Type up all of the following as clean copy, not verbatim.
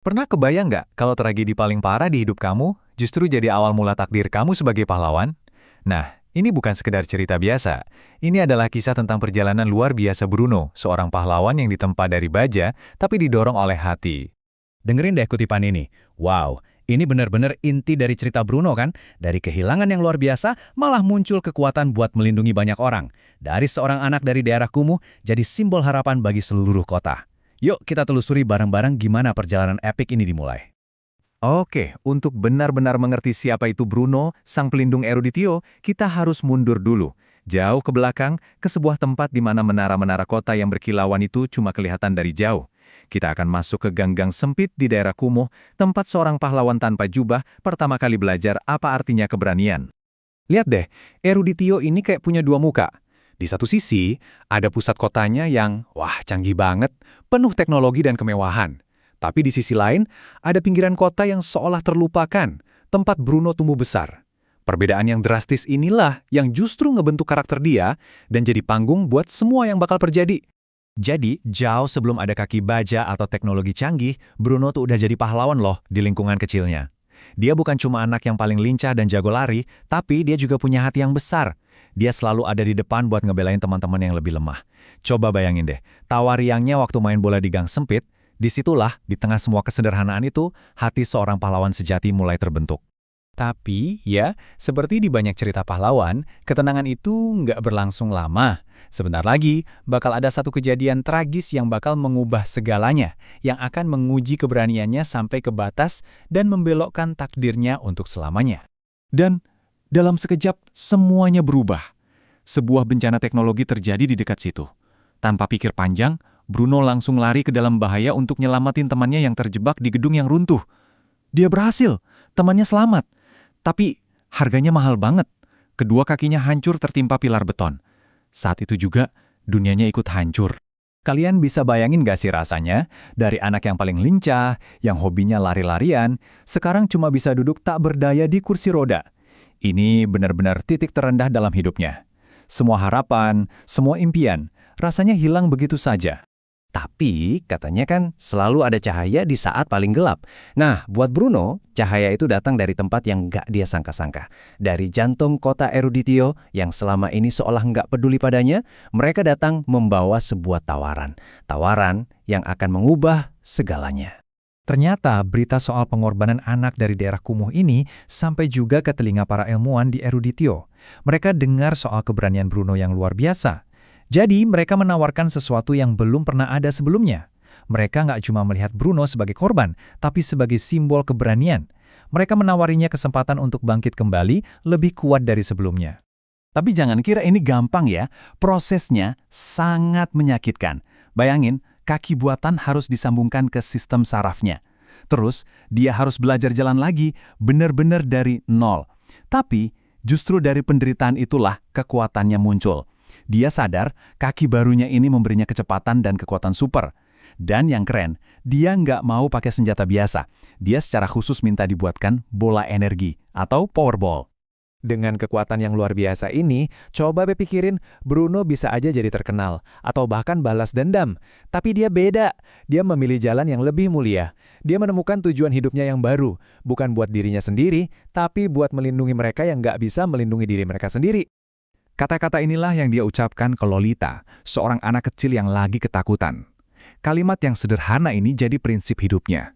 Pernah kebayang nggak kalau tragedi paling parah di hidup kamu justru jadi awal mula takdir kamu sebagai pahlawan? Nah, ini bukan sekedar cerita biasa. Ini adalah kisah tentang perjalanan luar biasa Bruno, seorang pahlawan yang ditempa dari baja, tapi didorong oleh hati. Dengerin deh kutipan ini. Wow, ini benar-benar inti dari cerita Bruno kan? Dari kehilangan yang luar biasa, malah muncul kekuatan buat melindungi banyak orang. Dari seorang anak dari daerah kumuh, jadi simbol harapan bagi seluruh kota. Yuk kita telusuri bareng-bareng gimana perjalanan epik ini dimulai. Oke, untuk benar-benar mengerti siapa itu Bruno, sang pelindung eruditio, kita harus mundur dulu. Jauh ke belakang, ke sebuah tempat di mana menara-menara kota yang berkilauan itu cuma kelihatan dari jauh. Kita akan masuk ke gang-gang sempit di daerah kumuh, tempat seorang pahlawan tanpa jubah pertama kali belajar apa artinya keberanian. Lihat deh, eruditio ini kayak punya dua muka. Di satu sisi, ada pusat kotanya yang, wah, canggih banget, penuh teknologi dan kemewahan. Tapi di sisi lain, ada pinggiran kota yang seolah terlupakan, tempat Bruno tumbuh besar. Perbedaan yang drastis inilah yang justru ngebentuk karakter dia dan jadi panggung buat semua yang bakal terjadi. Jadi, jauh sebelum ada kaki baja atau teknologi canggih, Bruno tuh udah jadi pahlawan loh di lingkungan kecilnya. Dia bukan cuma anak yang paling lincah dan jago lari, tapi dia juga punya hati yang besar. Dia selalu ada di depan buat ngebelain teman-teman yang lebih lemah. Coba bayangin deh, tawa riangnya waktu main bola di gang sempit, disitulah, di tengah semua kesederhanaan itu, hati seorang pahlawan sejati mulai terbentuk. Tapi, ya, seperti di banyak cerita pahlawan, ketenangan itu nggak berlangsung lama. Sebentar lagi, bakal ada satu kejadian tragis yang bakal mengubah segalanya, yang akan menguji keberaniannya sampai ke batas dan membelokkan takdirnya untuk selamanya. Dan, dalam sekejap, semuanya berubah. Sebuah bencana teknologi terjadi di dekat situ. Tanpa pikir panjang, Bruno langsung lari ke dalam bahaya untuk nyelamatin temannya yang terjebak di gedung yang runtuh. Dia berhasil, temannya selamat. Tapi harganya mahal banget. Kedua kakinya hancur tertimpa pilar beton. Saat itu juga, dunianya ikut hancur. Kalian bisa bayangin gak sih rasanya? Dari anak yang paling lincah, yang hobinya lari-larian, sekarang cuma bisa duduk tak berdaya di kursi roda. Ini benar-benar titik terendah dalam hidupnya. Semua harapan, semua impian, rasanya hilang begitu saja. Tapi, katanya kan selalu ada cahaya di saat paling gelap. Nah, buat Bruno, cahaya itu datang dari tempat yang nggak dia sangka-sangka. Dari jantung kota eruditio yang selama ini seolah nggak peduli padanya, mereka datang membawa sebuah tawaran. Tawaran yang akan mengubah segalanya. Ternyata berita soal pengorbanan anak dari daerah kumuh ini sampai juga ke telinga para ilmuwan di eruditio. Mereka dengar soal keberanian Bruno yang luar biasa. Jadi, mereka menawarkan sesuatu yang belum pernah ada sebelumnya. Mereka nggak cuma melihat Bruno sebagai korban, tapi sebagai simbol keberanian. Mereka menawarinya kesempatan untuk bangkit kembali lebih kuat dari sebelumnya. Tapi jangan kira ini gampang ya, prosesnya sangat menyakitkan. Bayangin, kaki buatan harus disambungkan ke sistem sarafnya. Terus, dia harus belajar jalan lagi, benar-benar dari nol. Tapi, justru dari penderitaan itulah kekuatannya muncul. Dia sadar kaki barunya ini memberinya kecepatan dan kekuatan super. Dan yang keren, dia nggak mau pakai senjata biasa. Dia secara khusus minta dibuatkan bola energi atau powerball. Dengan kekuatan yang luar biasa ini, coba pikirin Bruno bisa aja jadi terkenal atau bahkan balas dendam. Tapi dia beda. Dia memilih jalan yang lebih mulia. Dia menemukan tujuan hidupnya yang baru. Bukan buat dirinya sendiri, tapi buat melindungi mereka yang nggak bisa melindungi diri mereka sendiri. Kata-kata inilah yang dia ucapkan ke Lolita, seorang anak kecil yang lagi ketakutan. Kalimat yang sederhana ini jadi prinsip hidupnya.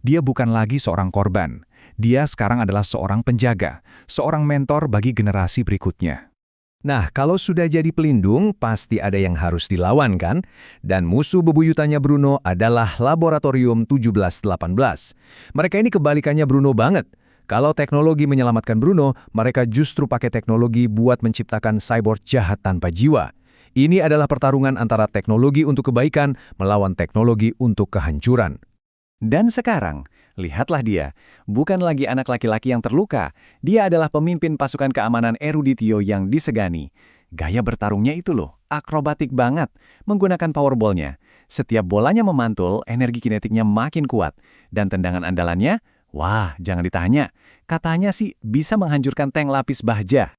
Dia bukan lagi seorang korban. Dia sekarang adalah seorang penjaga, seorang mentor bagi generasi berikutnya. Nah, kalau sudah jadi pelindung, pasti ada yang harus dilawan kan? Dan musuh bebuyutannya Bruno adalah Laboratorium 1718. Mereka ini kebalikannya Bruno banget. Kalau teknologi menyelamatkan Bruno, mereka justru pakai teknologi buat menciptakan cyborg jahat tanpa jiwa. Ini adalah pertarungan antara teknologi untuk kebaikan melawan teknologi untuk kehancuran. Dan sekarang, lihatlah dia, bukan lagi anak laki-laki yang terluka. Dia adalah pemimpin pasukan keamanan eruditio yang disegani. Gaya bertarungnya itu loh, akrobatik banget, menggunakan powerballnya. Setiap bolanya memantul, energi kinetiknya makin kuat. Dan tendangan andalannya, wah, jangan ditanya. Katanya sih bisa menghancurkan tank lapis baja.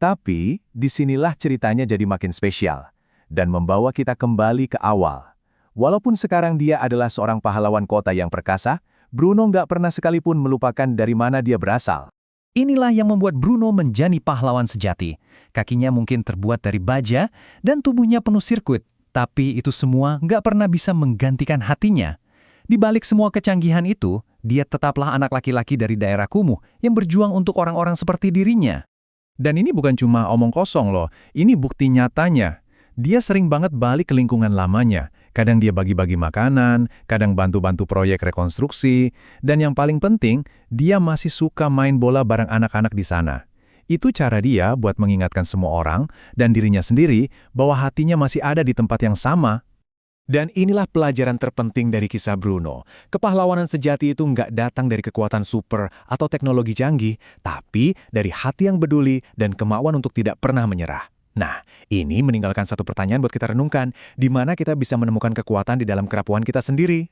Tapi, disinilah ceritanya jadi makin spesial. Dan membawa kita kembali ke awal. Walaupun sekarang dia adalah seorang pahlawan kota yang perkasa, Bruno nggak pernah sekalipun melupakan dari mana dia berasal. Inilah yang membuat Bruno menjadi pahlawan sejati. Kakinya mungkin terbuat dari baja dan tubuhnya penuh sirkuit, tapi itu semua nggak pernah bisa menggantikan hatinya. Di balik semua kecanggihan itu, dia tetaplah anak laki-laki dari daerah kumuh yang berjuang untuk orang-orang seperti dirinya. Dan ini bukan cuma omong kosong loh, ini bukti nyatanya. Dia sering banget balik ke lingkungan lamanya. Kadang dia bagi-bagi makanan, kadang bantu-bantu proyek rekonstruksi, dan yang paling penting, dia masih suka main bola bareng anak-anak di sana. Itu cara dia buat mengingatkan semua orang dan dirinya sendiri bahwa hatinya masih ada di tempat yang sama. Dan inilah pelajaran terpenting dari kisah Bruno. Kepahlawanan sejati itu nggak datang dari kekuatan super atau teknologi canggih, tapi dari hati yang peduli dan kemauan untuk tidak pernah menyerah. Nah, ini meninggalkan satu pertanyaan buat kita renungkan, di mana kita bisa menemukan kekuatan di dalam kerapuhan kita sendiri.